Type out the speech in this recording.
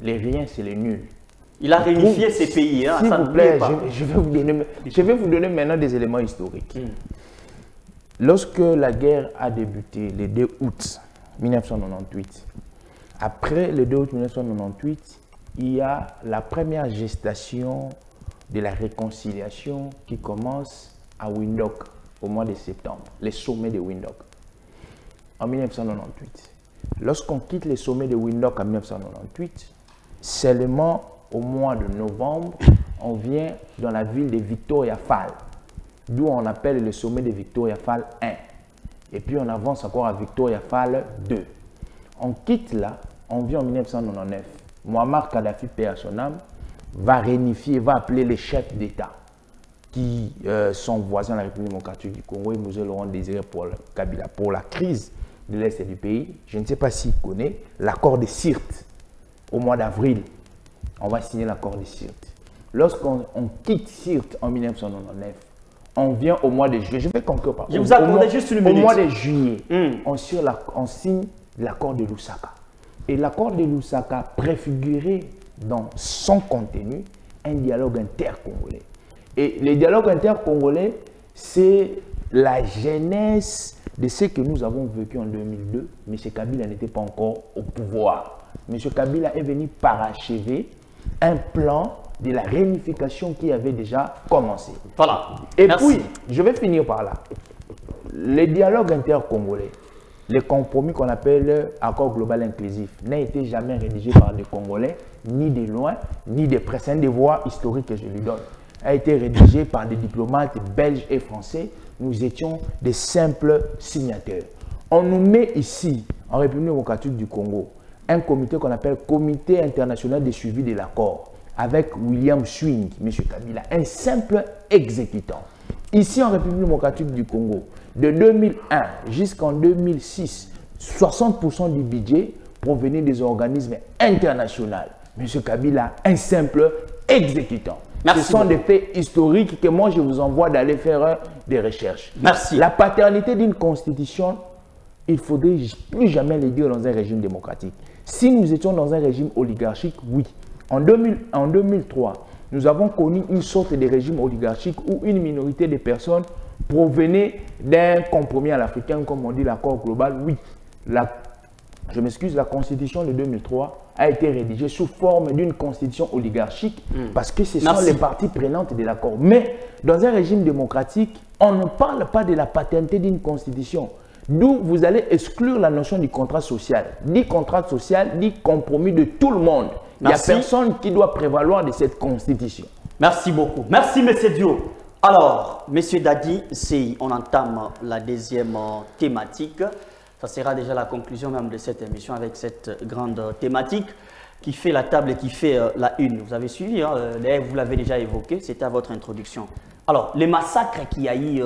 Les riens, c'est les nuls. Il a réunifié ces pays. Hein, s'il vous plaît, je vais vous donner maintenant des éléments historiques. Lorsque la guerre a débuté le 2 août 1998, après le 2 août 1998, il y a la première gestation de la réconciliation qui commence à Windhoek au mois de septembre, les sommets de Windhoek en 1998. Lorsqu'on quitte les sommets de Windhoek en 1998, seulement au mois de novembre, on vient dans la ville de Victoria Falls, d'où on appelle le sommet de Victoria Falls 1. Et puis on avance encore à Victoria Falls 2. On quitte là, on vient en 1999. Muammar Kadhafi, paix à son âme, va réunifier, va appeler les chefs d'État qui sont voisins de la République démocratique du Congo et nous l'aurons désiré pour Kabila, pour la crise de l'Est du pays. Je ne sais pas s'il connaît l'accord de Sirte au mois d'avril. On va signer l'accord de Sirte. Lorsqu'on quitte Sirte en 1999, on vient au mois de juillet. Je vais conclure par Je vous accorde juste une minute. Au mois de juillet, on signe l'accord de Lusaka. Et l'accord de Lusaka préfigurait dans son contenu un dialogue intercongolais. Et le dialogue intercongolais, c'est la genèse de ce que nous avons vécu en 2002. M. Kabila n'était pas encore au pouvoir. M. Kabila est venu parachever un plan de la réunification qui avait déjà commencé. Voilà. Et merci. Puis, je vais finir par là. Le dialogue intercongolais, le compromis qu'on appelle accord global inclusif, n'a été jamais rédigé par des Congolais, ni de loin, ni de près. C'est un devoir historique que je lui donne. A été rédigé par des diplomates belges et français. Nous étions des simples signataires. On nous met ici, en République démocratique du Congo, un comité qu'on appelle Comité international de suivi de l'accord, avec William Swing, M. Kabila, un simple exécutant. Ici, en République démocratique du Congo, de 2001 jusqu'en 2006, 60% du budget provenait des organismes internationaux. M. Kabila, un simple exécutant. Merci. Ce sont des faits historiques que moi, je vous envoie d'aller faire des recherches. Merci. La paternité d'une constitution, il faudrait plus jamais le dire dans un régime démocratique. Si nous étions dans un régime oligarchique, oui. En 2003, nous avons connu une sorte de régime oligarchique où une minorité de personnes provenaient d'un compromis à l'africain, comme on dit l'accord global. Oui, je m'excuse, la constitution de 2003 a été rédigée sous forme d'une constitution oligarchique parce que ce sont les parties prenantes de l'accord. Mais dans un régime démocratique, on ne parle pas de la paternité d'une constitution. D'où vous allez exclure la notion du contrat social. Dit contrat social, dit compromis de tout le monde. Il n'y a personne qui doit prévaloir de cette constitution. Merci beaucoup. Merci, M. Dio. Alors, M. Dadi, on entame la deuxième thématique. Ça sera déjà la conclusion même de cette émission avec cette grande thématique qui fait la table et qui fait la une. Vous avez suivi, hein, d'ailleurs vous l'avez déjà évoqué, c'était à votre introduction. Alors, les massacres qu'il y a eu